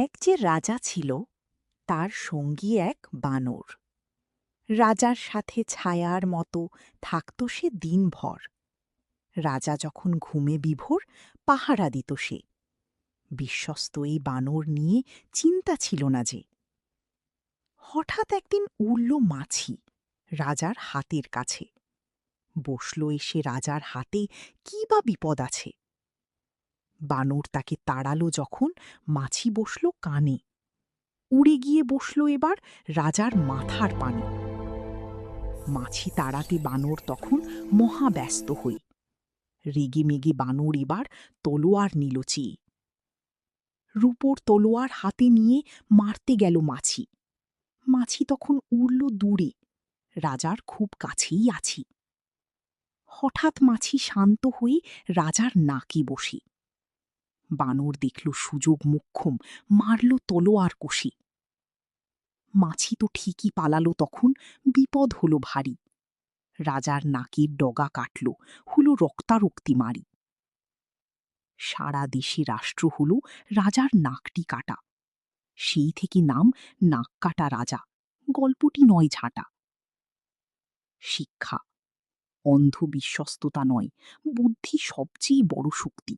এক যে রাজা ছিল, তার সঙ্গী এক বানর। রাজার সাথে ছায়ার মতো থাকত সে দিনভর। রাজা যখন ঘুমে বিভোর পাহারা দিত সে। বিশ্বস্ত এই বানর নিয়ে চিন্তা ছিল না যে। হঠাৎ একদিন উড়ল মাছি রাজার হাতের কাছে। বসল এসে রাজার হাতে, কি বা বিপদ আছে। বানর তাকে তাড়ালো যখন, মাছি বসল কানে। উড়ে গিয়ে বসল এবার রাজার মাথার পানে। মাছি তাড়াতে বানর তখন মহাব্যস্ত হই। রেগে মেগে বানর এবার তলোয়ার নিল চেয়ে। রূপোর তলোয়ার হাতে নিয়ে মারতে গেল মাছি। মাছি তখন উড়ল দূরে, রাজার খুব কাছেই আছি। হঠাৎ মাছি শান্ত হয়ে রাজার নাকে বসে। বানর দেখল সুযোগ মোক্ষম, মারল তলোয়ার কষে। মাছি তো ঠিকই পালালো তখন, বিপদ হলো ভারী। রাজার নাকের ডগা কাটল, হলো রক্তারক্তি মারি। সারা দেশে রাষ্ট্র হলো রাজার নাকটি কাটা। সেই থেকে নাম নাক কাটা রাজা, গল্পটি নয় ঝাঁটা। শিক্ষা: অন্ধ বিশ্বস্ততা নয়, বুদ্ধি সবচেয়ে বড় শক্তি।